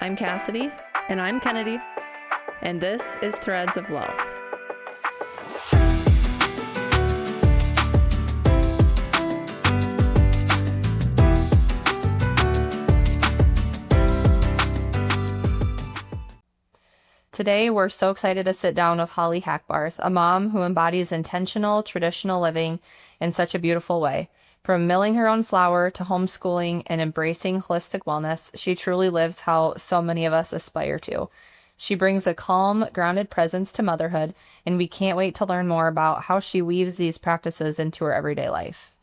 I'm Cassidy, And I'm Kennedy. and this is Threads of Wellth. Today, we're so excited to sit down with Hollie Hackbarth, a mom who embodies intentional, traditional living in such a beautiful way. From milling her own flour to homeschooling and embracing holistic wellness, she truly lives how so many of us aspire to. She brings a calm, grounded presence to motherhood, and we can't wait to learn more about how she weaves these practices into her everyday life.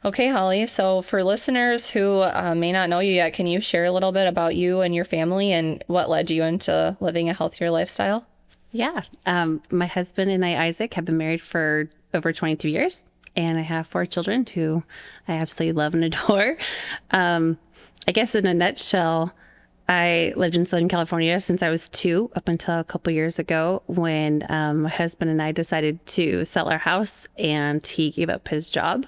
Okay, Hollie, so for listeners who may not know you yet, can you share a little bit about you and your family and what led you into living a healthier lifestyle? Yeah. My husband and I, Isaac, have been married for over 22 years, and I have 4 children who I absolutely love and adore. I guess in a nutshell, I lived in Southern California since I was 2 up until a couple years ago when my husband and I decided to sell our house, and he gave up his job,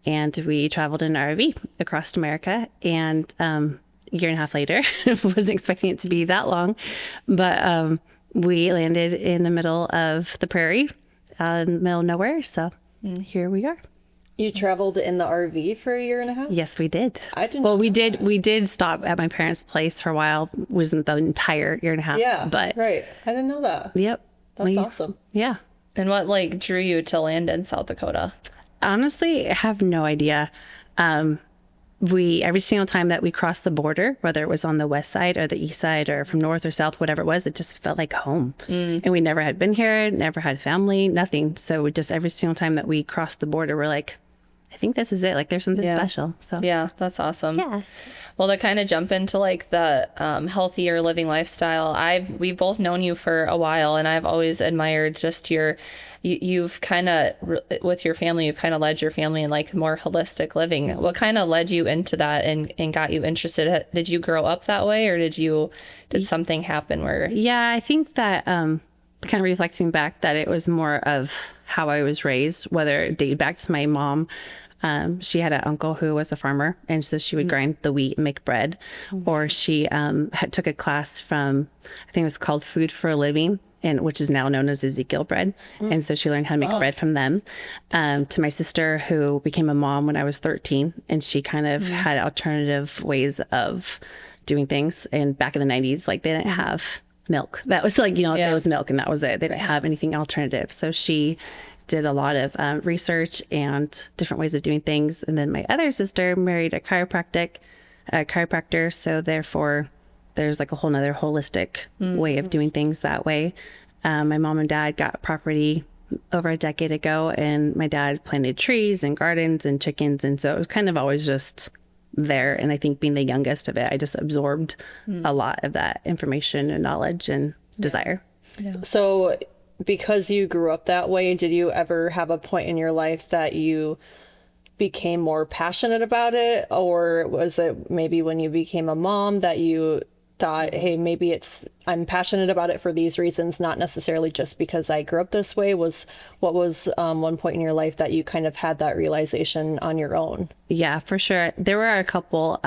and we traveled in an RV across America. And a year and a half later, wasn't expecting it to be that long, but we landed in the middle of the prairie, in the middle of nowhere. So here we are. You traveled in the RV for a year and a half? Yes, we did. I didn't Well, know we that. did stop at my parents' place for a while. Wasn't the entire year and a half. Yeah, But right. I didn't know that. yep. That's awesome. Yeah. And what drew you to land in South Dakota? Honestly, I have no idea. Every single time that we crossed the border, whether it was on the west side or the east side or from north or south, whatever it was, it just felt like home. And we never had been here, never had family, nothing. So just every single time that we crossed the border, we're like, I think this is it. Like there's something special. So Yeah, that's awesome. Yeah. Well, to kind of jump into the healthier living lifestyle, we've both known you for a while, and I've always admired just you've kind of, with your family, you've kind of led your family in more holistic living. What kind of led you into that and got you interested? Did you grow up that way, or did something happen where? Yeah, I think that kind of reflecting back that it was more of how I was raised, whether it dated back to my mom. She had an uncle who was a farmer, and so she would grind the wheat and make bread. Or she took a class from, I think it was called Food for a Living, and which is now known as Ezekiel bread. And so she learned how to make bread from them. To my sister, who became a mom when I was 13, and she kind of had alternative ways of doing things. And back in the 90s, they didn't have milk. That was there was milk and that was it. They didn't have anything alternative. So she did a lot of research and different ways of doing things. And then my other sister married a chiropractor. So therefore there's a whole nother holistic way of doing things that way. My mom and dad got property over a decade ago, and my dad planted trees and gardens and chickens. And so it was kind of always just there. And I think being the youngest of it, I just absorbed a lot of that information and knowledge and desire. Yeah. So because you grew up that way, did you ever have a point in your life that you became more passionate about it? Or was it maybe when you became a mom that you thought, hey, maybe I'm passionate about it for these reasons, not necessarily just because I grew up this way? What was one point in your life that you kind of had that realization on your own? Yeah, for sure. There were a couple.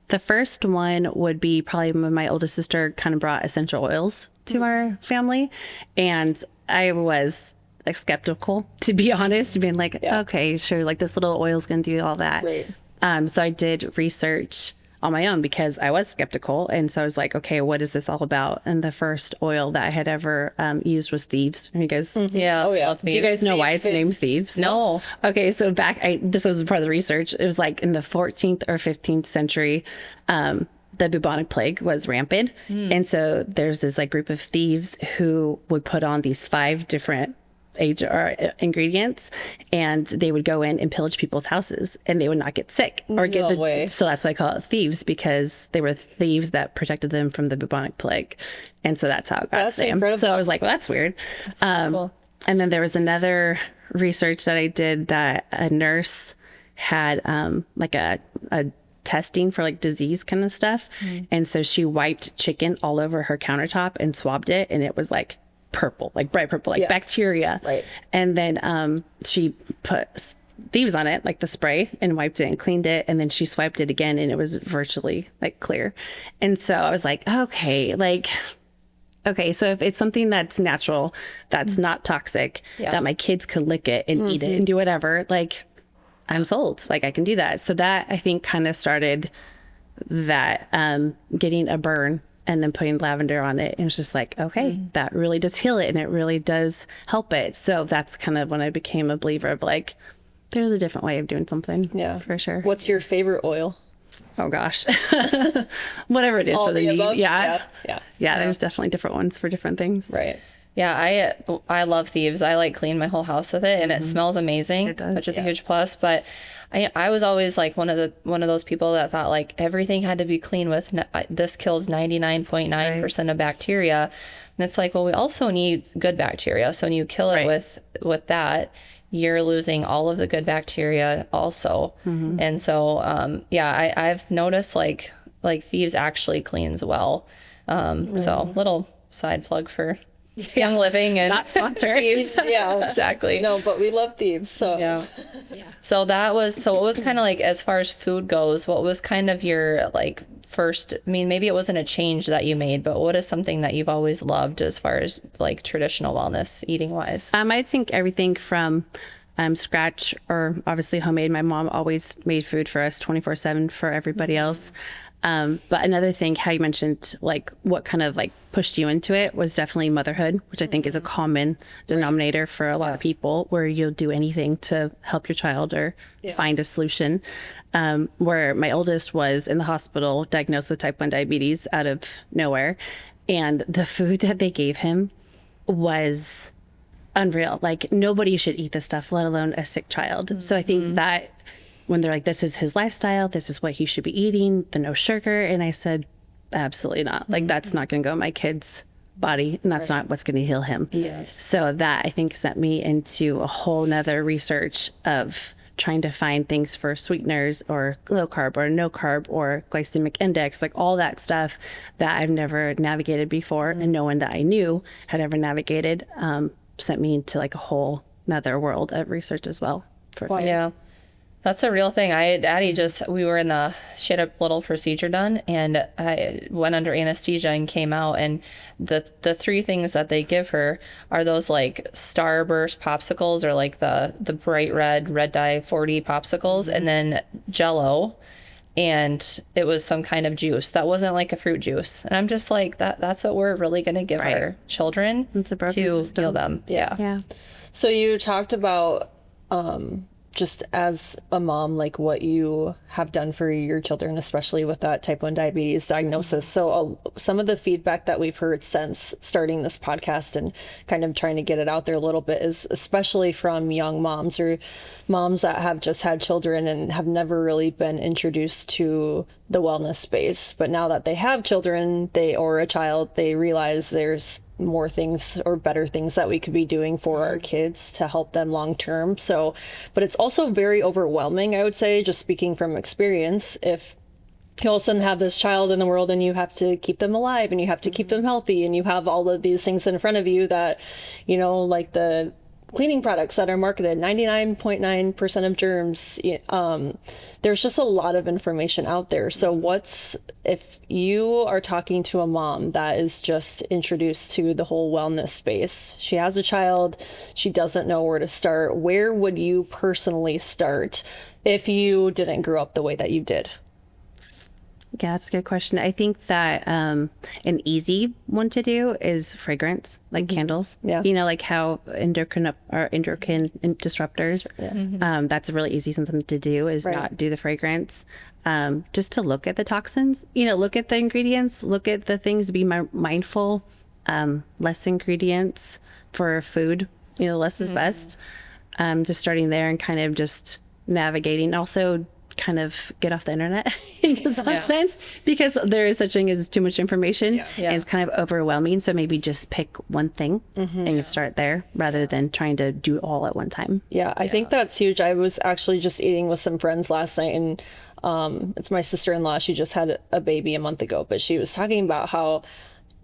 The first one would be probably when my oldest sister kind of brought essential oils to our family. And I was skeptical, to be honest, being okay, sure, this little oil's going to do all that. Right. So I did research on my own because I was skeptical. And so I was like, okay, what is this all about? And the first oil that I had ever used was Thieves. You guys, Yeah. Oh, yeah. do you guys know why it's named Thieves? No. Okay, so this was part of the research. It was in the 14th or 15th century, the bubonic plague was rampant. And so there's this group of thieves who would put on these 5 different ingredients, and they would go in and pillage people's houses, and they would not get sick or get way. So that's why I call it thieves, because they were thieves that protected them from the bubonic plague. And so that's how it got That's named. incredible. So I was like, well, that's weird. That's so cool. And then there was another research that I did that a nurse had a testing for disease kind of stuff. And so she wiped chicken all over her countertop and swabbed it, and it was purple, bright purple, bacteria. Right. And then she put thieves on it, like the spray, and wiped it and cleaned it. And then she swiped it again and it was virtually like clear. And so I was like, okay, so if it's something that's natural, that's not toxic, that my kids could lick it and eat it and do whatever, like I'm sold. Like I can do that. So that I think kind of started that getting a burn and then putting lavender on it. And it's just like, okay, that really does heal it and it really does help it. So that's kind of when I became a believer of like, there's a different way of doing something. Yeah, for sure. What's your favorite oil? Oh gosh, whatever it is All for the the need. above? Yeah. Yeah. There's definitely different ones for different things. Right. Yeah, I love thieves. I like clean my whole house with it, and it smells amazing, which is a huge plus. But I was always like one of those people that thought like everything had to be clean with this kills 99.9% of bacteria. And it's like, well, we also need good bacteria. So when you kill it with that, you're losing all of the good bacteria also. And so I've noticed like thieves actually cleans well. So little side plug for Young Living and Not sponsored. Thieves. Yeah, exactly. No, but we love thieves. So Yeah. So what was kind of like, as far as food goes, what was kind of your like first, I mean, maybe it wasn't a change that you made, but what is something that you've always loved as far as like traditional wellness eating wise? I think everything from scratch or obviously homemade. My mom always made food for us 24/7 for everybody else. But another thing, how you mentioned like what kind of like pushed you into it was definitely motherhood, which I think is a common denominator for a lot of people, where you'll do anything to help your child or find a solution. Where my oldest was in the hospital diagnosed with type 1 diabetes out of nowhere. And the food that they gave him was unreal. Like nobody should eat this stuff, let alone a sick child. So I think that when they're like, this is his lifestyle, this is what he should be eating, the no sugar. And I said, absolutely not. Like that's not going to go in my kid's body, and that's not what's going to heal him. Yes. So that I think sent me into a whole nother research of trying to find things for sweeteners or low carb or no carb or glycemic index, like all that stuff that I've never navigated before, and no one that I knew had ever navigated, sent me into like a whole nother world of research as well. Yeah. That's a real thing. We were she had a little procedure done, and I went under anesthesia and came out, and the three things that they give her are those like Starburst popsicles, or like the bright red dye 40 popsicles, and then Jello, and it was some kind of juice that wasn't like a fruit juice. And I'm just like, that's what we're really going to give our children It's a broken to system. heal them. Yeah. So you talked about just as a mom, like what you have done for your children, especially with that type 1 diabetes diagnosis. So some of the feedback that we've heard since starting this podcast and kind of trying to get it out there a little bit is especially from young moms or moms that have just had children and have never really been introduced to the wellness space. But now that they have children, or a child, they realize there's more things or better things that we could be doing for our kids to help them long term. So, but it's also very overwhelming, I would say, just speaking from experience. If you all of a sudden have this child in the world and you have to keep them alive and you have to keep them healthy and you have all of these things in front of you that, like the cleaning products that are marketed, 99.9% of germs, there's just a lot of information out there. So if you are talking to a mom that is just introduced to the whole wellness space, she has a child, she doesn't know where to start, where would you personally start if you didn't grow up the way that you did? Yeah, that's a good question. I think that an easy one to do is fragrance, like candles. Yeah. Like how endocrine disruptors. That's a really easy something to do, is not do the fragrance. Just to look at the toxins, look at the ingredients, look at the things, be mindful, less ingredients for food, less is best. Just starting there and kind of just navigating. Also, kind of get off the internet in some sense, because there is such thing as too much information and it's kind of overwhelming. So maybe just pick one thing and you start there rather than trying to do it all at one time. Yeah, I think that's huge. I was actually just eating with some friends last night, and it's my sister-in-law. She just had a baby a month ago, but she was talking about how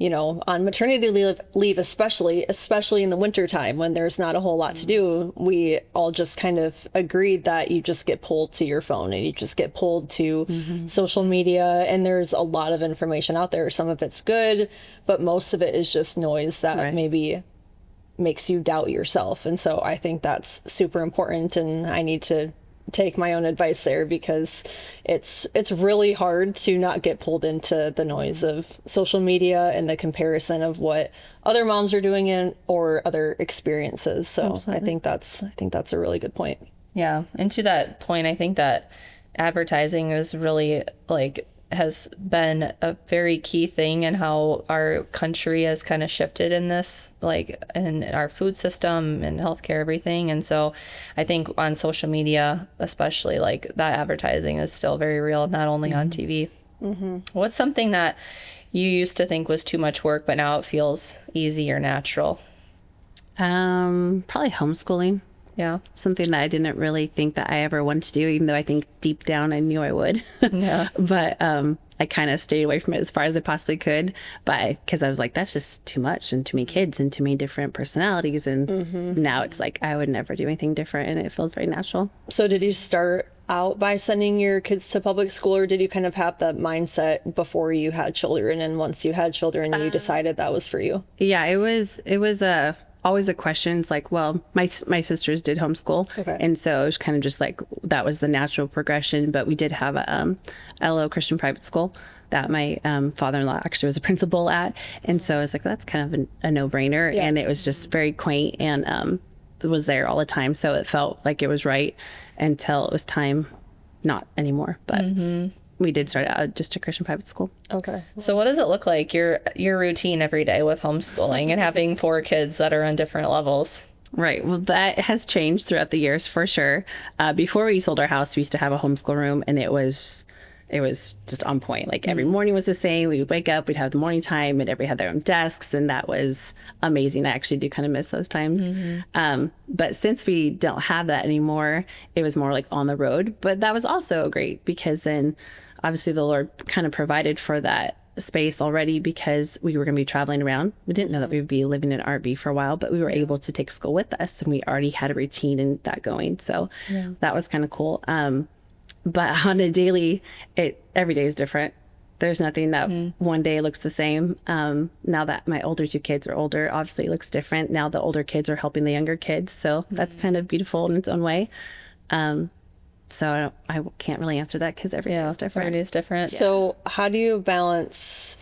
on maternity leave, especially in the wintertime when there's not a whole lot to do, we all just kind of agreed that you just get pulled to your phone and you just get pulled to social media. And there's a lot of information out there. Some of it's good, but most of it is just noise that maybe makes you doubt yourself. And so I think that's super important. And I need to take my own advice there, because it's really hard to not get pulled into the noise of social media and the comparison of what other moms are doing or other experiences. So Absolutely. I think that's a really good point. Yeah. And to that point, I think that advertising is really has been a very key thing in how our country has kind of shifted in this, in our food system and healthcare, everything. And so I think on social media, especially, that advertising is still very real, not only on TV. What's something that you used to think was too much work, but now it feels easy or natural? Probably homeschooling. Yeah. Something that I didn't really think that I ever wanted to do, even though I think deep down I knew I would. Yeah. But I kind of stayed away from it as far as I possibly could. But because I was like, that's just too much and too many kids and too many different personalities. And now it's like, I would never do anything different. And it feels very natural. So did you start out by sending your kids to public school, or did you kind of have that mindset before you had children? And once you had children, you decided that was for you? Yeah, it was always a question. It's like, well, my sisters did homeschool. Okay. And so it was kind of just like, that was the natural progression. But we did have a LO Christian private school that my father-in-law actually was a principal at. And so I was like, that's kind of a no-brainer. Yeah. And it was just very quaint and was there all the time. So it felt like it was right until it was time not anymore. But we did start out just a Christian private school. Okay. So what does it look like, your routine every day with homeschooling and having 4 kids that are on different levels? Right. Well, that has changed throughout the years for sure. Before we sold our house, we used to have a homeschool room, and it was just on point. Like every morning was the same. We would wake up, we'd have the morning time, and everybody had their own desks, and that was amazing. I actually do kind of miss those times. But since we don't have that anymore, it was more like on the road. But that was also great, because then obviously the Lord kind of provided for that space already, because we were going to be traveling around. We didn't know that we would be living in an RV for a while, but we were able to take school with us, and we already had a routine and that going. So that was kind of cool. But on a daily, every day is different. There's nothing that one day looks the same. Now that my older 2 kids are older, obviously it looks different. Now the older kids are helping the younger kids. So that's kind of beautiful in its own way. So I can't really answer that, because every day is different. Every day is different. So how do you balance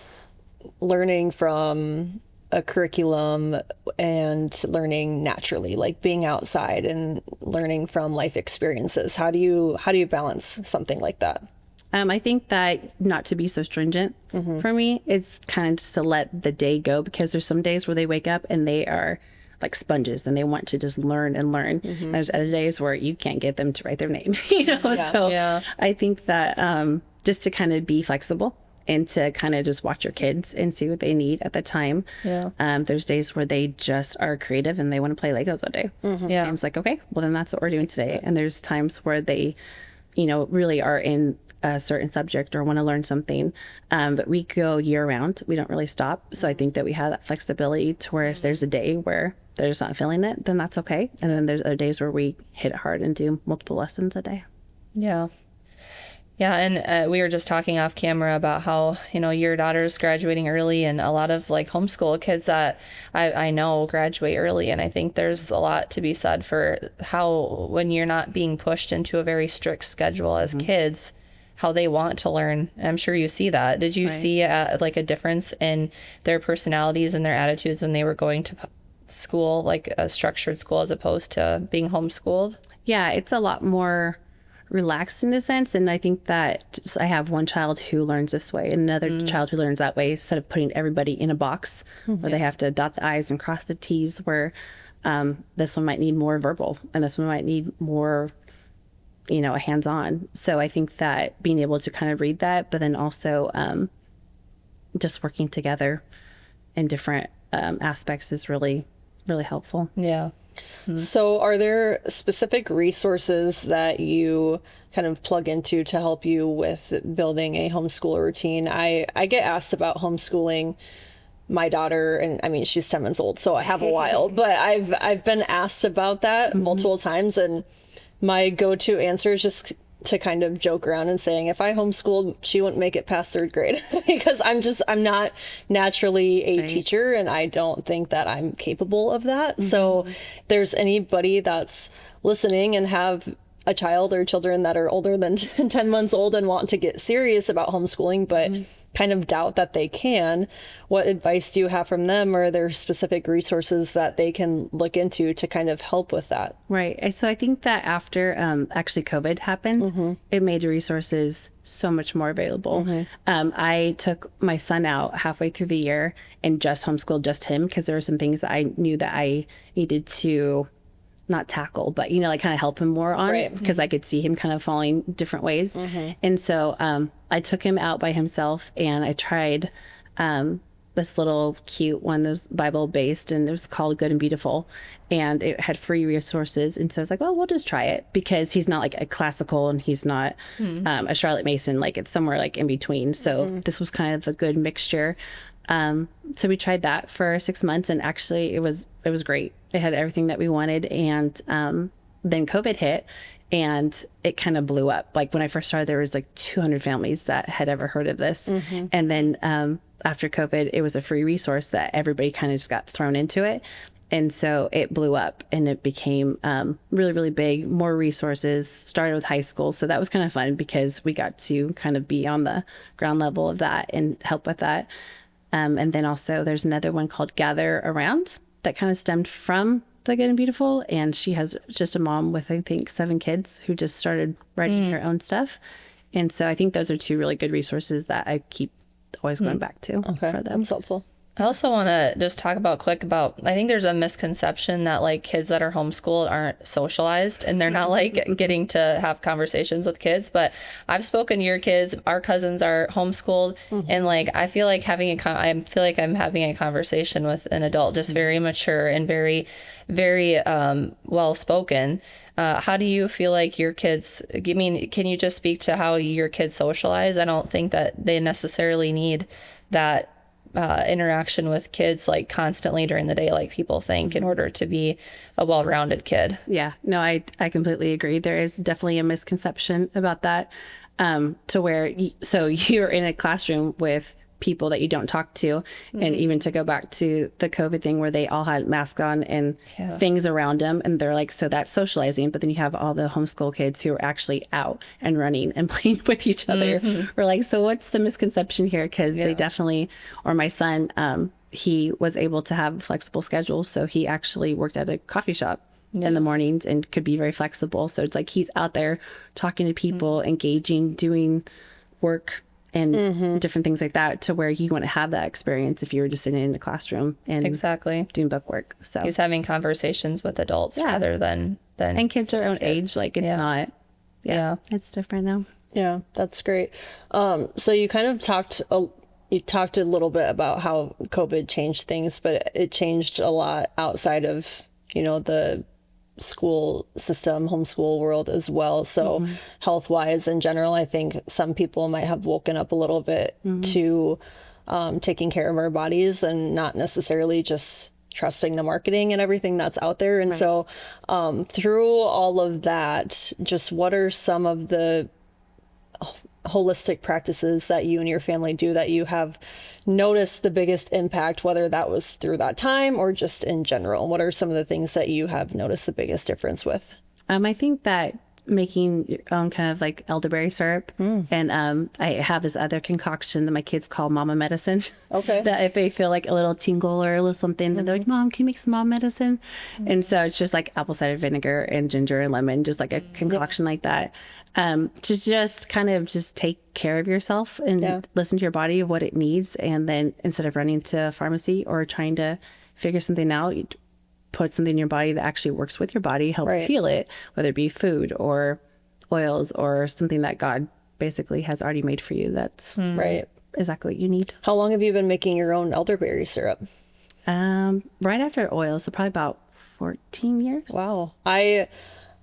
learning from a curriculum and learning naturally, like being outside and learning from life experiences? How do you balance something like that? I think that not to be so stringent for me, it's kind of just to let the day go, because there's some days where they wake up and they are like sponges and they want to just learn and learn. And there's other days where you can't get them to write their name, So I think that just to kind of be flexible and to kind of just watch your kids and see what they need at the time. There's days where they just are creative and they want to play Legos all day. And it's like, okay, well then that's what we're doing today. And there's times where they, really are in a certain subject or want to learn something. But we go year round. We don't really stop. So I think that we have that flexibility to where if there's a day where they're just not feeling it, then that's okay. And then there's other days where we hit it hard and do multiple lessons a day. Yeah. Yeah, and we were just talking off camera about how, your daughter's graduating early, and a lot of homeschool kids that I know graduate early. And I think there's a lot to be said for how, when you're not being pushed into a very strict schedule as kids, how they want to learn. I'm sure you see that. Did you see a difference in their personalities and their attitudes when they were going to school, like a structured school, as opposed to being homeschooled? Yeah, it's a lot more relaxed in a sense. And I think that I have one child who learns this way and another child who learns that way, instead of putting everybody in a box where they have to dot the I's and cross the T's, where this one might need more verbal and this one might need more, a hands-on. So I think that being able to kind of read that, but then also just working together in different aspects is really, really helpful. Yeah. So are there specific resources that you kind of plug into to help you with building a homeschool routine? I get asked about homeschooling my daughter, and I mean, she's 10 months old, so I have a while, but I've been asked about that multiple times, and my go-to answer is just to kind of joke around and saying, if I homeschooled, she wouldn't make it past 3rd grade because I'm not naturally a teacher, and I don't think that I'm capable of that. So if there's anybody that's listening and have a child or children that are older than 10 months old and want to get serious about homeschooling, but kind of doubt that they can, what advice do you have from them, or are there specific resources that they can look into to kind of help with that? Right. And so I think that after actually COVID happened, it made the resources so much more available. I took my son out halfway through the year and just homeschooled just him, because there were some things that I knew that I needed to not tackle, but, you know, like kind of help him more on, because I could see him kind of falling different ways. And so I took him out by himself, and I tried this little cute one that was Bible based, and it was called Good and Beautiful, and it had free resources. And so I was like, well, we'll just try it, because he's not like a classical and he's not a Charlotte Mason, like it's somewhere like in between. So this was kind of a good mixture. So we tried that for 6 months, and actually it was great. It had everything that we wanted. And then COVID hit, and it kind of blew up. Like when I first started, there was like 200 families that had ever heard of this. And then after COVID, it was a free resource that everybody kind of just got thrown into it. And so it blew up, and it became really, really big, more resources, started with high school. So that was kind of fun, because we got to kind of be on the ground level of that and help with that. And then also there's another one called Gather Around that kind of stemmed from the Good and Beautiful. And she has just a mom with, I think, 7 kids who just started writing her own stuff. And so I think those are 2 really good resources that I keep always going back to for them. That's helpful. I also want to just talk quick about, I think there's a misconception that like kids that are homeschooled aren't socialized, and they're not like getting to have conversations with kids. But I've spoken to your kids, our cousins are homeschooled, and like I feel like I'm having a conversation with an adult, just very mature and very, very well spoken. How do you feel like your kids, I mean, can you just speak to how your kids socialize? I don't think that they necessarily need that interaction with kids like constantly during the day like people think, in order to be a well-rounded kid. Yeah, no, I completely agree. There is definitely a misconception about that, to where so you're in a classroom with people that you don't talk to, and even to go back to the COVID thing where they all had masks on and things around them, and they're like, so that's socializing. But then you have all the homeschool kids who are actually out and running and playing with each other. We're like, so what's the misconception here? Because they definitely, or my son, he was able to have a flexible schedule, so he actually worked at a coffee shop in the mornings and could be very flexible. So it's like he's out there talking to people, engaging, doing work and different things like that, to where you want to have that experience if you were just sitting in a classroom and doing book work. So he's having conversations with adults rather than and kids their own age. Like it's not it's different now. Yeah, that's great. So you kind of talked a little bit about how COVID changed things, but it changed a lot outside of, you know, the school system, homeschool world as well. So health wise in general, I think some people might have woken up a little bit to taking care of our bodies and not necessarily just trusting the marketing and everything that's out there. And so through all of that, just what are some of the holistic practices that you and your family do that you have noticed the biggest impact, whether that was through that time or just in general? What are some of the things that you have noticed the biggest difference with? I think that making your own kind of like elderberry syrup, and I have this other concoction that my kids call mama medicine. Okay. That if they feel like a little tingle or a little something, they're like, Mom, can you make some mom medicine? And so it's just like apple cider vinegar and ginger and lemon, just like a concoction like that, to just kind of just take care of yourself and listen to your body of what it needs. And then instead of running to a pharmacy or trying to figure something out, you put something in your body that actually works with your body, helps heal it, whether it be food or oils or something that God basically has already made for you. That's exactly what you need. How long have you been making your own elderberry syrup? Right after oil, so probably about 14 years. Wow. I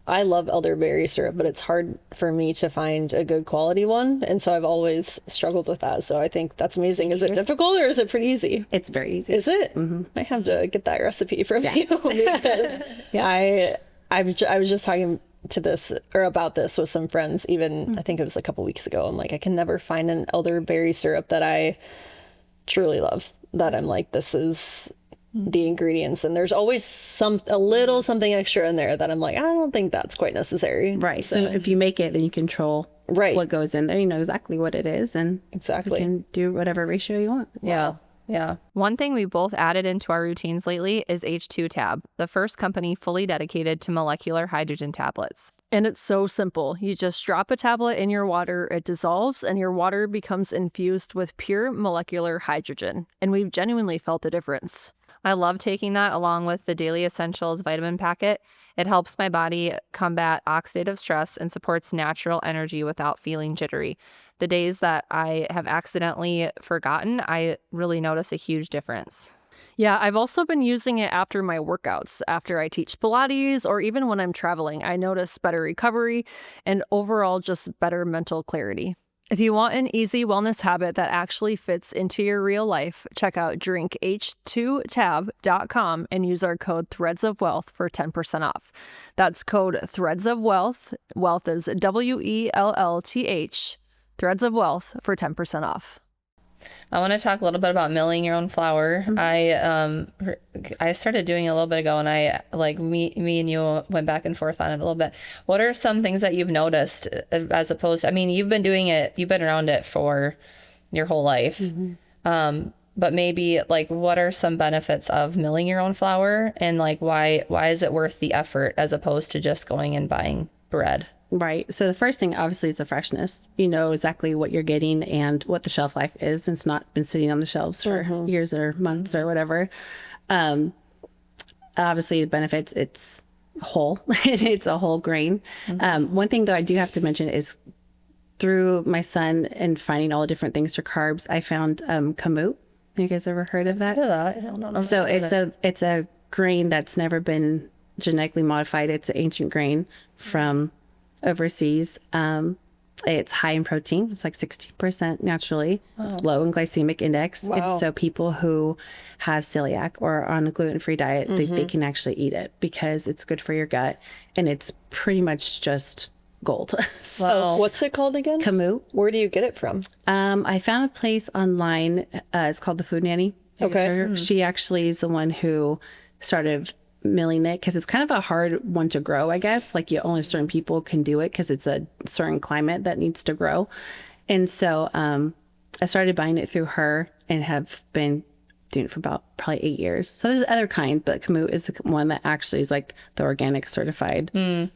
I love elderberry syrup, but it's hard for me to find a good quality one. And so I've always struggled with that. So I think that's amazing. Is it difficult or is it pretty easy? It's very easy. Is it? I have to get that recipe from you because Yeah. I was just talking to this or about this with some friends, even I think it was a couple weeks ago. I'm like, I can never find an elderberry syrup that I truly love, that I'm like, this is the ingredients, and there's always a little something extra in there that I'm like, I don't think that's quite necessary. Right. So if you make it, then you control what goes in there. You know exactly what it is, and exactly you can do whatever ratio you want. Yeah. Yeah. One thing we both added into our routines lately is H2 Tab, the first company fully dedicated to molecular hydrogen tablets. And it's so simple. You just drop a tablet in your water, it dissolves, and your water becomes infused with pure molecular hydrogen. And we've genuinely felt a difference. I love taking that along with the Daily Essentials vitamin packet. It helps my body combat oxidative stress and supports natural energy without feeling jittery. The days that I have accidentally forgotten, I really notice a huge difference. Yeah, I've also been using it after my workouts, after I teach Pilates, or even when I'm traveling. I notice better recovery and overall just better mental clarity. If you want an easy wellness habit that actually fits into your real life, check out drinkh2tab.com and use our code Threads of Wellth for 10% off. That's code Threads of Wellth. Wealth is WELLTH. Threads of Wellth for 10% off. I want to talk a little bit about milling your own flour. I started doing it a little bit ago, and I me and you went back and forth on it a little bit. What are some things that you've noticed as opposed to, I mean, you've been doing it, you've been around it for your whole life. But maybe what are some benefits of milling your own flour, and why is it worth the effort as opposed to just going and buying bread? Right. So the first thing obviously is the freshness. You know exactly what you're getting and what the shelf life is. It's not been sitting on the shelves for years or months or whatever. Obviously the benefits, it's whole. It's a whole grain. One thing though I do have to mention is through my son and finding all the different things for carbs, I found kamut. You guys ever heard of that? I don't know. So it's a grain that's never been genetically modified. It's an ancient grain from overseas. It's high in protein. It's like 60% naturally. It's low in glycemic index. And so people who have celiac or are on a gluten-free diet, they can actually eat it because it's good for your gut, and it's pretty much just gold. So what's it called again? Kamut. Where do you get it from? I found a place online. It's called the Food Nanny. Okay. She actually is the one who started milling it because it's kind of a hard one to grow, I guess. Only certain people can do it because it's a certain climate that needs to grow. And so I started buying it through her and have been doing it for about probably 8 years. So there's other kind, but kamut is the one that actually is the organic certified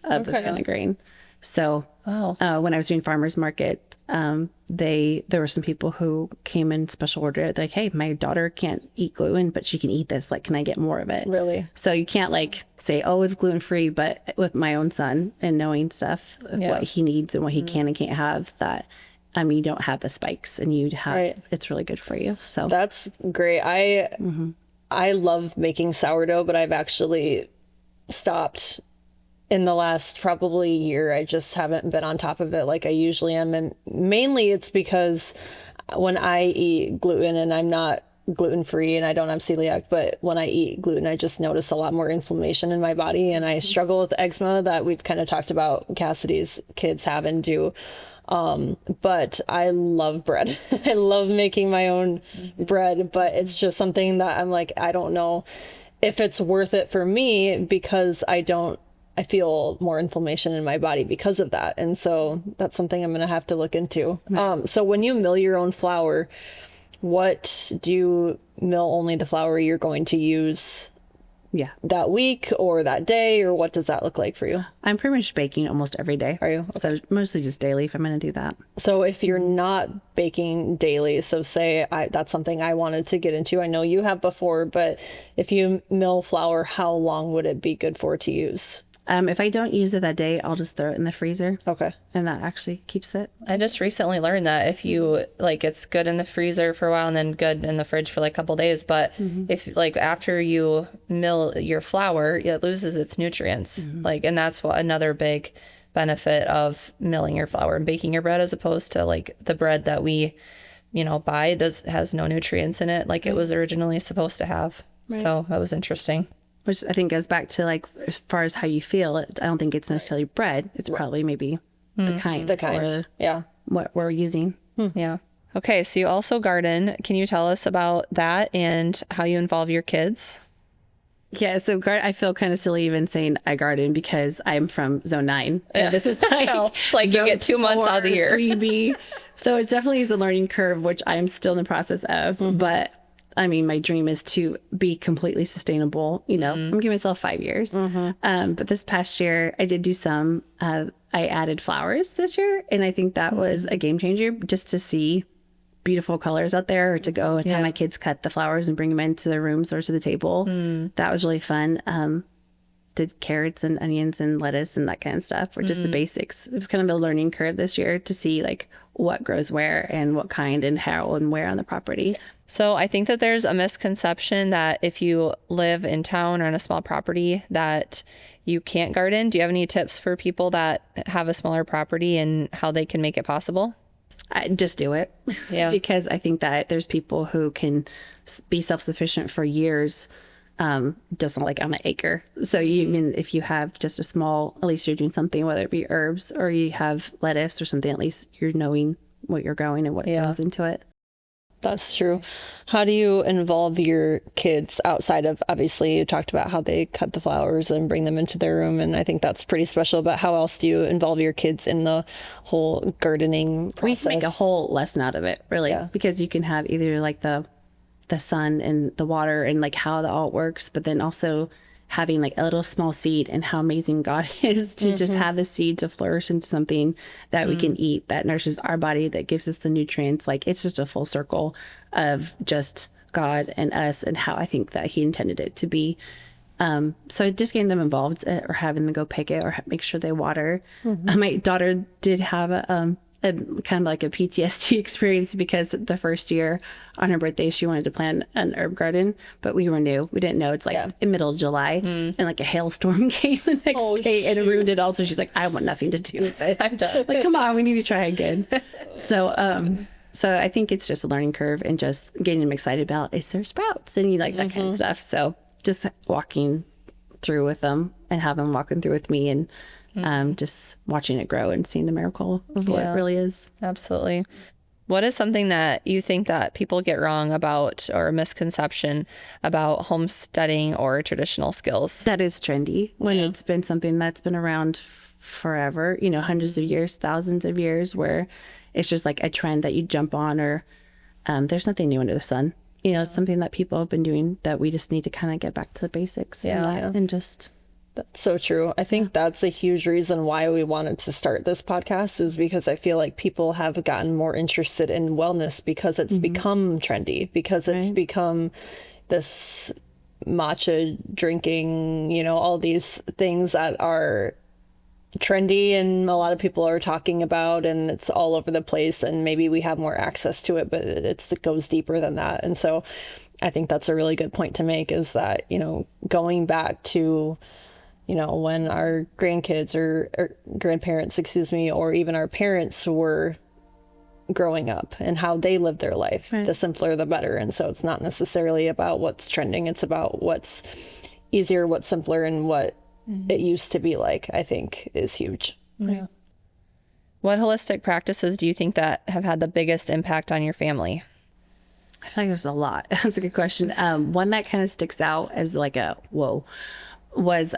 of this kind of grain. So when I was doing farmers market, there were some people who came in special order. Like, hey, my daughter can't eat gluten, but she can eat this. Can I get more of it? Really? So you can't say, oh, it's gluten free. But with my own son and knowing stuff of what he needs and what he can and can't have, that you don't have the spikes, and you have it's really good for you. So that's great. I love making sourdough, but I've actually stopped in the last probably year. I just haven't been on top of it like I usually am. And mainly it's because when I eat gluten, and I'm not gluten-free and I don't have celiac, but when I eat gluten, I just notice a lot more inflammation in my body, and I struggle with eczema that we've kind of talked about Cassidy's kids have and do. But I love bread. I love making my own bread, but it's just something that I'm like, I don't know if it's worth it for me because I feel more inflammation in my body because of that. And so that's something I'm going to have to look into. So when you mill your own flour, what do you mill only the flour you're going to use that week or that day, or what does that look like for you? I'm pretty much baking almost every day. Are you? Okay. So mostly just daily if I'm going to do that. So if you're not baking daily, so say that's something I wanted to get into. I know you have before, but if you mill flour, how long would it be good for to use? If I don't use it that day, I'll just throw it in the freezer. Okay. And that actually keeps it. I just recently learned that if you like, it's good in the freezer for a while and then good in the fridge for like a couple days. But if like after you mill your flour, it loses its nutrients. Like, and that's what another big benefit of milling your flour and baking your bread, as opposed to like the bread that we, buy has no nutrients in it like it was originally supposed to have. So that was interesting. Which I think goes back to like, as far as how you feel, I don't think it's necessarily bread. It's probably maybe the kind. Or what we're using. Yeah. Okay. So you also garden. Can you tell us about that and how you involve your kids? Yeah, so I feel kind of silly even saying I garden because I'm from zone 9. And this is like, it's like you get 2 months out of the year. 3B. So it definitely is a learning curve, which I'm still in the process of. But I mean, my dream is to be completely sustainable. I'm giving myself 5 years. But this past year, I did do some, I added flowers this year. And I think that was a game changer, just to see beautiful colors out there, or to go and have my kids cut the flowers and bring them into their rooms or to the table. That was really fun. Did carrots and onions and lettuce and that kind of stuff, or just the basics. It was kind of a learning curve this year to see like what grows where and what kind and how and where on the property. So I think that there's a misconception that if you live in town or on a small property that you can't garden. Do you have any tips for people that have a smaller property and how they can make it possible? I just do it. Yeah. Because I think that there's people who can be self-sufficient for years, just like on an acre. So even if you have just a small, at least you're doing something, whether it be herbs or you have lettuce or something, at least you're knowing what you're growing and what goes into it. That's true. How do you involve your kids outside of, obviously you talked about how they cut the flowers and bring them into their room, and I think that's pretty special, but how else do you involve your kids in the whole gardening process? We make a whole lesson out of it, really, because you can have either like the sun and the water and like how that all works, but then also having like a little small seed and how amazing God is to just have the seed to flourish into something that we can eat, that nourishes our body, that gives us the nutrients. Like, it's just a full circle of just God and us and how I think that he intended it to be. So just getting them involved, or having them go pick it or make sure they water. My daughter did have a kind of like a PTSD experience, because the first year on her birthday, she wanted to plant an herb garden, but we were new. We didn't know. It's like in middle of July and like a hailstorm came the next day and it ruined it all. So she's like, I want nothing to do with it. I'm done. Like, come on, we need to try again. So I think it's just a learning curve and just getting them excited about, is there sprouts and that kind of stuff. So just walking through with them and have them walking through with me, and just watching it grow and seeing the miracle of what it really is. Absolutely. What is something that you think that people get wrong about, or a misconception about homesteading or traditional skills? That is trendy when it's been something that's been around forever, hundreds of years, thousands of years, where it's just like a trend that you jump on, or there's nothing new under the sun. It's something that people have been doing, that we just need to kind of get back to the basics and just... That's so true. I think that's a huge reason why we wanted to start this podcast, is because I feel like people have gotten more interested in wellness because it's become trendy, because it's become this matcha drinking, all these things that are trendy and a lot of people are talking about, and it's all over the place, and maybe we have more access to it, but it goes deeper than that. And so I think that's a really good point to make, is that, going back to when our grandkids or grandparents, or even our parents were growing up and how they lived their life, the simpler, the better. And so it's not necessarily about what's trending. It's about what's easier, what's simpler, and what it used to be like, I think is huge. Yeah. What holistic practices do you think that have had the biggest impact on your family? I feel like there's a lot. That's a good question. One that kind of sticks out as like a whoa was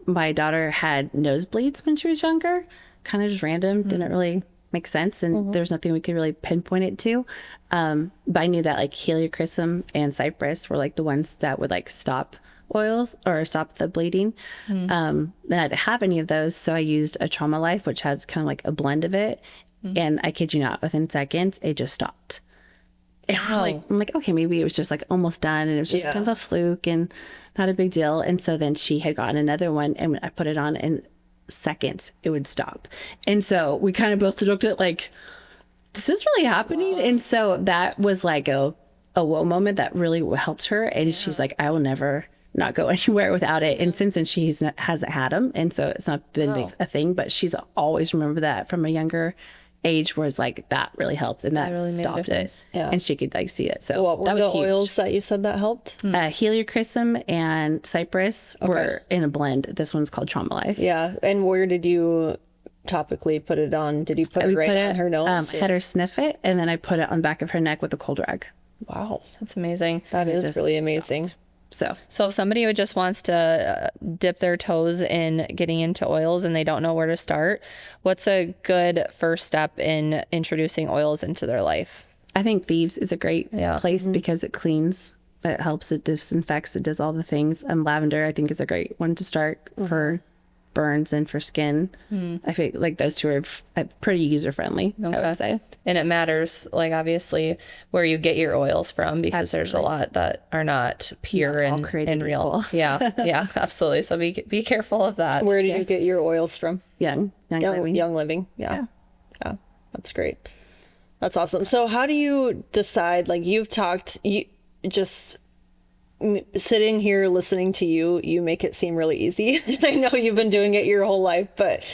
my daughter had nosebleeds when she was younger, kind of just random, didn't really make sense, and there's nothing we could really pinpoint it to. But I knew that like heliochrysum and cypress were like the ones that would like stop oils or stop the bleeding. And I didn't have any of those, so I used a Trauma Life, which had kind of like a blend of it, and I kid you not, within seconds it just stopped. And I'm like, okay, maybe it was just like almost done, and it was just kind of a fluke. And not a big deal. And so then she had gotten another one, and I put it on, and seconds it would stop. And so we kind of both looked at like, this is really happening. And so that was like a whoa moment that really helped her. And she's like, I will never not go anywhere without it. And since then hasn't had them. And so it's not been a thing, but she's always remembered that from a younger age, where it's like, that really helped, and that really made a stopped difference. it. Yeah. And she could like see it. So What were that the was huge. oils that you said that helped? Heliochrysum and cypress were in a blend. This one's called Trauma Life. Yeah. And where did you topically put it on? Did you put it right on her nose? Had her sniff it, and then I put it on the back of her neck with a cold rag. Wow. That's amazing. That is just really amazing. So So if somebody who just wants to dip their toes in getting into oils and they don't know where to start, what's a good first step in introducing oils into their life? I think Thieves is a great place Mm-hmm. because it cleans, it helps, it disinfects, it does all the things. And lavender, I think, is a great one to start for burns and for skin. I feel like those two are pretty user friendly, I would say. And it matters, like, obviously where you get your oils from, because there's a lot that are not pure and real. Yeah, absolutely. So be careful of that. Where did you get your oils from? Young living. Young Living. Yeah. That's great. That's awesome. So how do you decide, like, you've talked, you just sitting here listening to you, you make it seem really easy. I know you've been doing it your whole life, but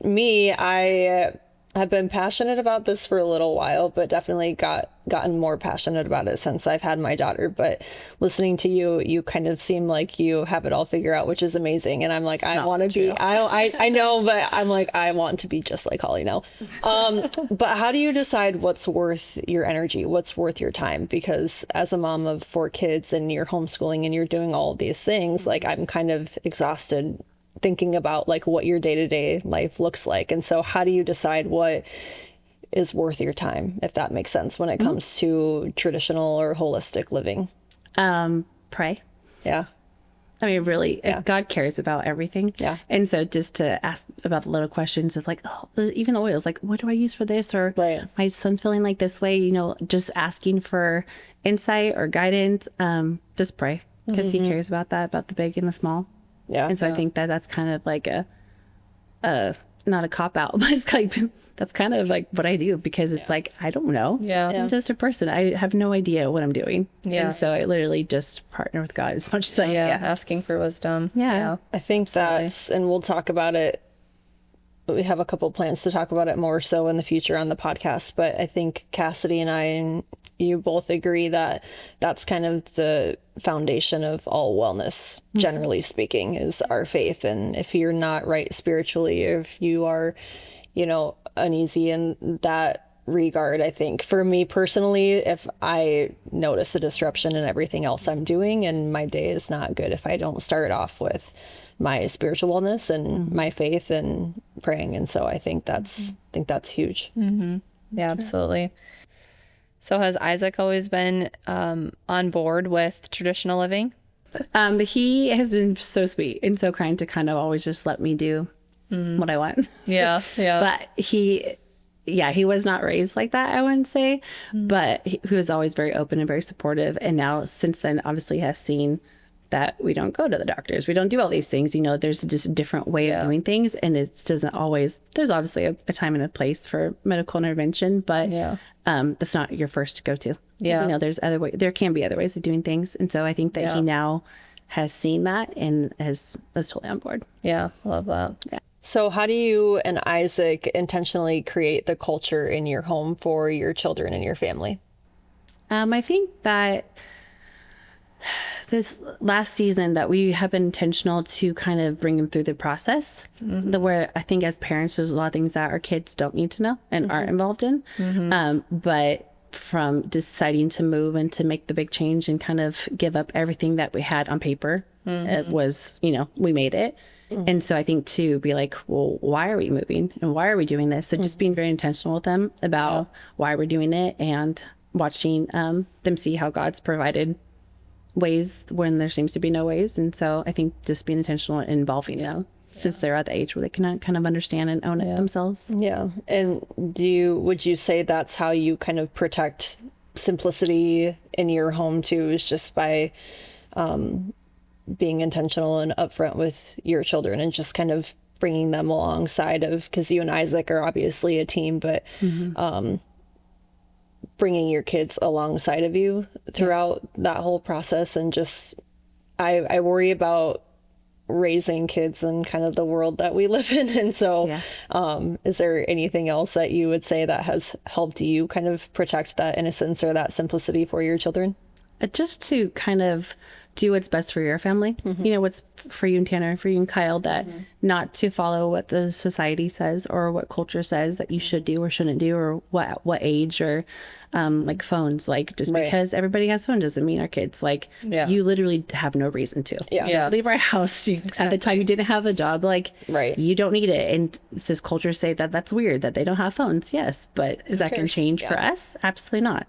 me, I have been passionate about this for a little while, but definitely gotten more passionate about it since I've had my daughter. But listening to you, you kind of seem like you have it all figured out, which is amazing. And I'm like, I want to be, I know, but I'm like, I want to be just like Hollie now. But how do you decide what's worth your energy? What's worth your time? Because as a mom of 4 kids and you're homeschooling and you're doing all of these things, like, I'm kind of exhausted thinking about like what your day-to-day life looks like. And so how do you decide what is worth your time, if that makes sense, when it comes to traditional or holistic living? Pray. Yeah. I mean, really, God cares about everything. Yeah. And so just to ask about the little questions of like, oh, even the oils, like, what do I use for this? Or Right. my son's feeling like this way, just asking for insight or guidance. Just pray, because he cares about that, about the big and the small. Yeah. And so I think that that's kind of like not a cop out, but it's like, that's kind of like what I do, because it's like, I don't know. Yeah. I'm just a person. I have no idea what I'm doing. Yeah. And so I literally just partner with God as much as I can. Asking for wisdom. Yeah. I think that's, and we'll talk about it. We have a couple plans to talk about it more so in the future on the podcast, but I think Cassidy and I and you both agree that that's kind of the foundation of all wellness, generally speaking, is our faith. And if you're not right spiritually, if you are, uneasy in that regard, I think for me personally, if I notice a disruption in everything else I'm doing and my day is not good, if I don't start off with my spiritual wellness and my faith and praying. And so I think that's huge. Yeah, absolutely. So has Isaac always been on board with traditional living? He has been so sweet and so kind to kind of always just let me do what I want. Yeah. But he was not raised like that, I wouldn't say, but he was always very open and very supportive. And now since then, obviously has seen that we don't go to the doctors. We don't do all these things. There's just a different way of doing things. And it doesn't always, there's obviously a time and a place for medical intervention, but that's not your first go to. Yeah. There's there can be other ways of doing things. And so I think that he now has seen that and is totally on board. Yeah. Love that. Yeah. So how do you and Isaac intentionally create the culture in your home for your children and your family? I think that this last season that we have been intentional to kind of bring them through the process, where I think as parents, there's a lot of things that our kids don't need to know and aren't involved in. But from deciding to move and to make the big change and kind of give up everything that we had on paper, it was, we made it. And so I think to be like, well, why are we moving and why are we doing this? So just being very intentional with them about why we're doing it and watching them see how God's provided ways when there seems to be no ways. And so I think just being intentional and involving them since they're at the age where they can kind of understand and own it themselves. Yeah. And would you say that's how you kind of protect simplicity in your home too, is just by being intentional and upfront with your children and just kind of bringing them alongside of, because you and Isaac are obviously a team, but bringing your kids alongside of you throughout that whole process. And just, I worry about raising kids in kind of the world that we live in. And so is there anything else that you would say that has helped you kind of protect that innocence or that simplicity for your children? Just to kind of do what's best for your family. You know, what's for you and Tanner, for you and Kyle, that not to follow what the society says or what culture says that you should do or shouldn't do, or what age, or like phones. Like, just because everybody has phones doesn't mean our kids. Like, you literally have no reason to. Leave our house. At the time you didn't have a job. Like, you don't need it. And does culture say that that's weird that they don't have phones? Yes, but is that going to change for us? Absolutely not.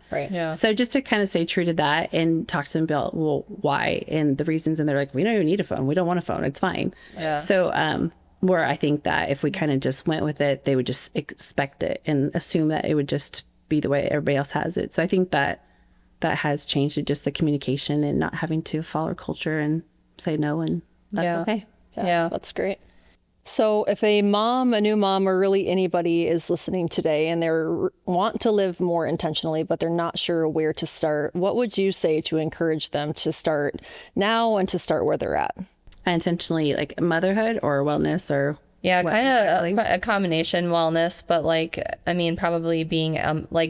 So just to kind of stay true to that and talk to them about, well, why and the reasons. And they're like, we don't even need a phone. We don't want a phone. It's fine. So where I think that if we kind of just went with it, they would just expect it and assume that it would just be the way everybody else has it. So I think that that has changed it, just the communication and not having to follow culture and say no, and that's okay. That's great. So if a mom, a new mom, or really anybody is listening today and they want to live more intentionally, but they're not sure where to start, what would you say to encourage them to start now and to start where they're at? Intentionally, like motherhood or wellness, or kind of a combination, wellness, but like, I mean, probably being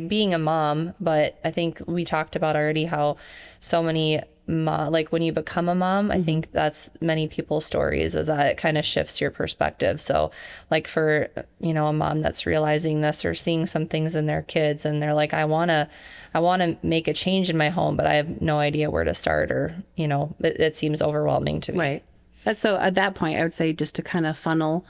being a mom. But I think we talked about already how so many like when you become a mom, I think that's many people's stories, is that it kind of shifts your perspective. So like for, you know, a mom that's realizing this or seeing some things in their kids and they're like, I want to make a change in my home, but I have no idea where to start, or, you know, it seems overwhelming to me. So at that point, I would say just to kind of funnel,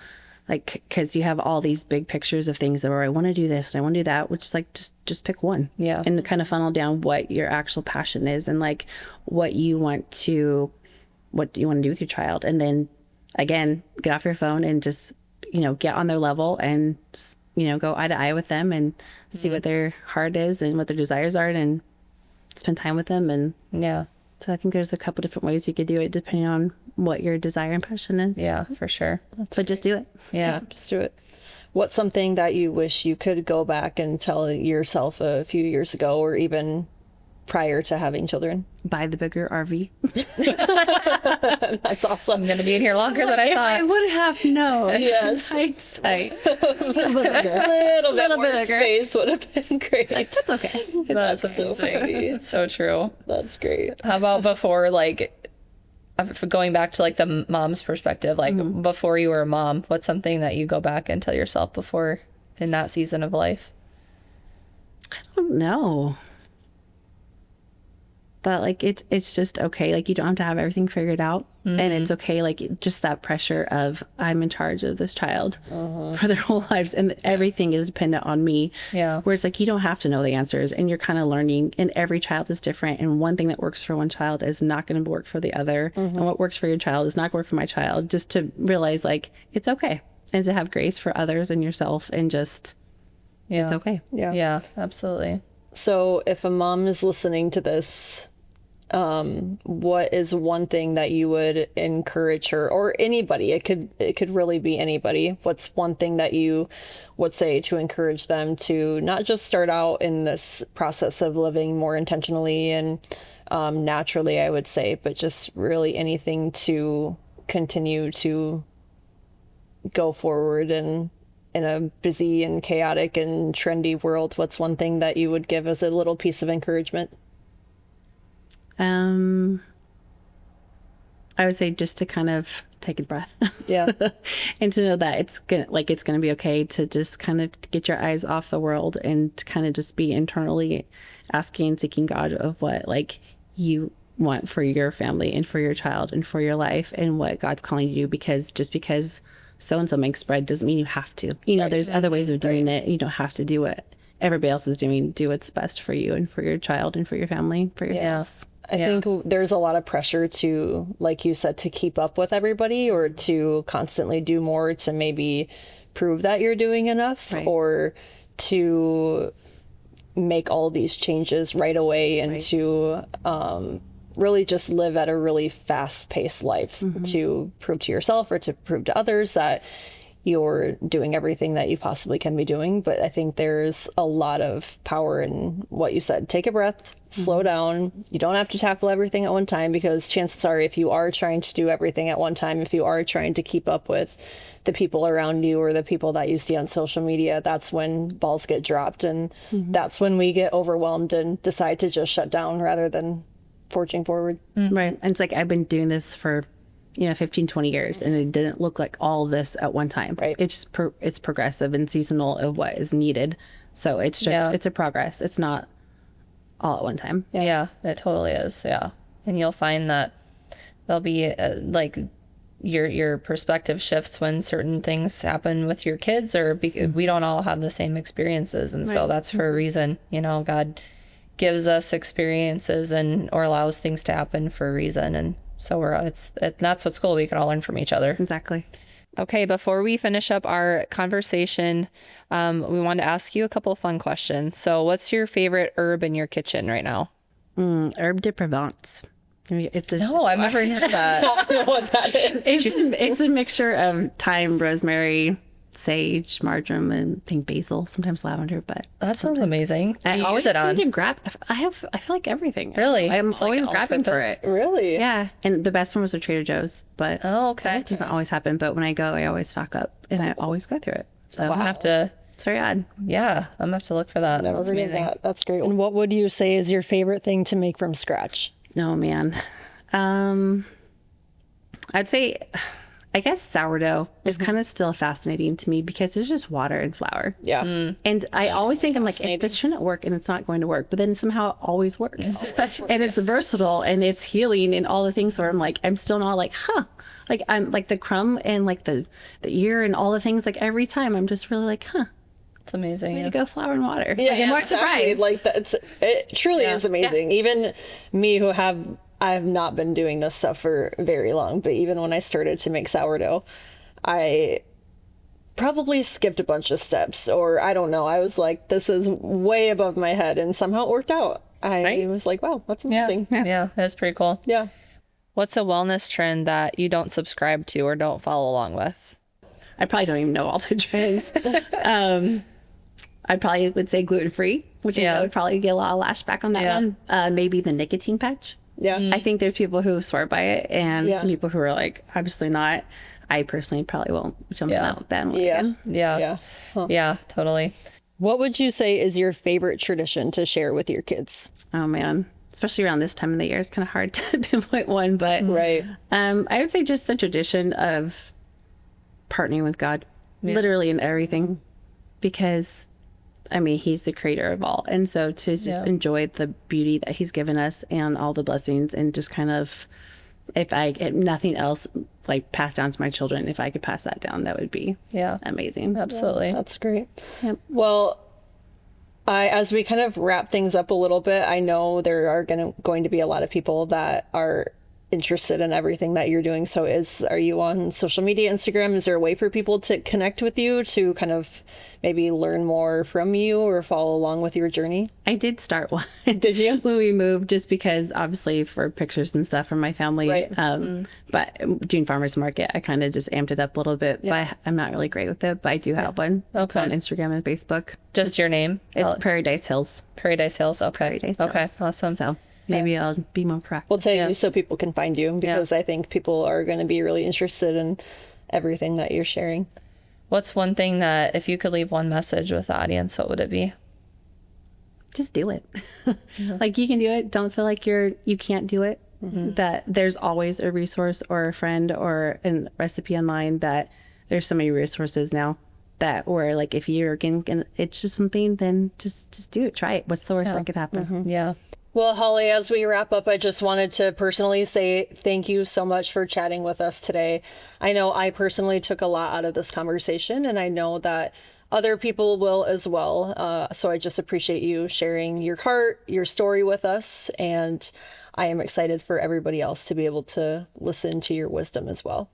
like, because you have all these big pictures of things that where I want to do this and I want to do that, which is like, just pick one. And to kind of funnel down what your actual passion is and like what you want to do with your child. And then again, get off your phone and just, you know, get on their level and just, you know, go eye to eye with them and see what their heart is and what their desires are, and spend time with them. And so I think there's a couple different ways you could do it depending on what your desire and passion is. For sure. So just do it. Just do it. What's something that you wish you could go back and tell yourself a few years ago, or even prior to having children? Buy the bigger RV. That's awesome. I'm going to be in here longer than I thought. I would have known. Yes. Hindsight. A little bit more space would have been great. Like, that's okay. That's amazing. It's so true. That's great. How about before, like, going back to like the mom's perspective, like before you were a mom, what's something that you go back and tell yourself before in that season of life? I don't know. That like it's just okay, like you don't have to have everything figured out, and it's okay, like just that pressure of I'm in charge of this child for their whole lives and everything is dependent on me, where it's like you don't have to know the answers, and you're kind of learning, and every child is different, and one thing that works for one child is not going to work for the other, and what works for your child is not going to work for my child. Just to realize like it's okay, and to have grace for others and yourself, and just it's okay. Absolutely. So if a mom is listening to this, what is one thing that you would encourage her, or anybody, it could really be anybody, what's one thing that you would say to encourage them to not just start out in this process of living more intentionally and naturally, I would say, but just really anything to continue to go forward in a busy and chaotic and trendy world? What's one thing that you would give as a little piece of encouragement? I would say just to kind of take a breath. And to know that it's gonna be okay to just kind of get your eyes off the world and to kind of just be internally asking and seeking God of what like you want for your family and for your child and for your life and what God's calling you to do, because just because so-and-so makes bread doesn't mean you have to. You know, there's other ways of doing it. You don't have to do what everybody else is doing. Do what's best for you and for your child and for your family, for yourself. I think there's a lot of pressure to, like you said, to keep up with everybody or to constantly do more to maybe prove that you're doing enough, or to make all these changes right away and to really just live at a really fast-paced life to prove to yourself or to prove to others that you're doing everything that you possibly can be doing. But I think there's a lot of power in what you said. Take a breath, slow down. You don't have to tackle everything at one time, because chances are, if you are trying to do everything at one time, if you are trying to keep up with the people around you or the people that you see on social media, that's when balls get dropped. And that's when we get overwhelmed and decide to just shut down rather than forging forward. Right. And it's like, I've been doing this for 15, 20 years, and it didn't look like all of this at one time. Right. It's just it's progressive and seasonal of what is needed. So it's just, it's a progress. It's not all at one time. Yeah, it totally is. Yeah. And you'll find that there'll be like your perspective shifts when certain things happen with your kids, or we don't all have the same experiences. And so that's for a reason. God gives us experiences or allows things to happen for a reason. And so that's what's cool. We can all learn from each other. Exactly. Okay, before we finish up our conversation, we want to ask you a couple of fun questions. So what's your favorite herb in your kitchen right now? Herb de Provence. I've never heard that. I don't know what that is. It's a mixture of thyme, rosemary, sage, marjoram, and I think basil, sometimes lavender. But That sounds amazing. I You always use it on. seem to grab. I feel like everything. Really? I'm It's like always all grabbing for purpose? it. Really? Yeah, and the best one was at Trader Joe's, but Oh, okay. it doesn't always happen. But when I go, I always stock up, and I always go through it. So I have to. it's very odd. Yeah, I'm gonna have to look for that. Never That's heard of amazing. that. That's great. And what would you say is your favorite thing to make from scratch? Oh man, I'd say, I guess sourdough is kind of still fascinating to me because it's just water and flour. Yeah. And I always think, I'm like, this shouldn't work, and it's not going to work. But then somehow it always works. And it's versatile and it's healing and all the things where I'm like, I'm still not like, like I'm like the crumb and like the ear and all the things, like every time I'm just really like, It's amazing. way Yeah. to go, flour and water. Yeah, Like, I'm not surprised. Like it truly is amazing. Even me, I have not been doing this stuff for very long, but even when I started to make sourdough, I probably skipped a bunch of steps, or I don't know. I was like, this is way above my head, and somehow it worked out. I was like, wow, that's amazing. Yeah, that's pretty cool. Yeah. What's a wellness trend that you don't subscribe to or don't follow along with? I probably don't even know all the trends. I probably would say gluten-free, which I know would probably get a lot of lashback on that one. Maybe the nicotine patch. Yeah. I think there's people who swear by it, and Yeah. some people who are like, absolutely not. I personally probably won't jump on that bandwagon. Yeah. Yeah. Yeah. Yeah, totally. What would you say is your favorite tradition to share with your kids? Oh man, especially around this time of the year, it's kind of hard to pinpoint one, but Right. I would say just the tradition of partnering with God, literally in everything, because I mean, he's the creator of all. And so to just enjoy the beauty that he's given us and all the blessings, and just kind of, if nothing else, like pass down to my children, if I could pass that down, that would be amazing. Absolutely. That's great. Yep. Well, as we kind of wrap things up a little bit, I know there are going to be a lot of people that are interested in everything that you're doing. So are you on social media, Instagram? Is there a way for people to connect with you, to kind of maybe learn more from you or follow along with your journey? I did start one. Did you? When we moved, just because obviously for pictures and stuff from my family. Right. But doing farmers market, I kind of just amped it up a little bit, but I'm not really great with it, but I do have one. It's on Instagram and Facebook. Just your name? It's Paradise Hills. Paradise Hills. Okay. Paradise Okay. Hills. Awesome. So maybe I'll be more proactive. We'll tell you so people can find you, because I think people are going to be really interested in everything that you're sharing. What's one thing that, if you could leave one message with the audience, what would it be? Just do it. Like, you can do it. Don't feel like you can't do it. That there's always a resource or a friend or a recipe online. That there's so many resources now that, or like, if you're getting it's just something, then just do it. Try it. What's the worst that could happen? Yeah. Well, Hollie, as we wrap up, I just wanted to personally say thank you so much for chatting with us today. I know I personally took a lot out of this conversation, and I know that other people will as well. So I just appreciate you sharing your heart, your story with us, and I am excited for everybody else to be able to listen to your wisdom as well.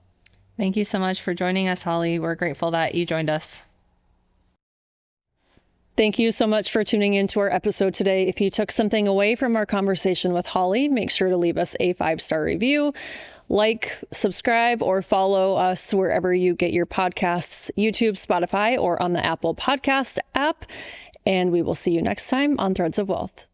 Thank you so much for joining us, Hollie. We're grateful that you joined us. Thank you so much for tuning into our episode today. If you took something away from our conversation with Hollie, make sure to leave us a 5-star review, like, subscribe, or follow us wherever you get your podcasts, YouTube, Spotify, or on the Apple Podcast app. And we will see you next time on Threads of Wellth.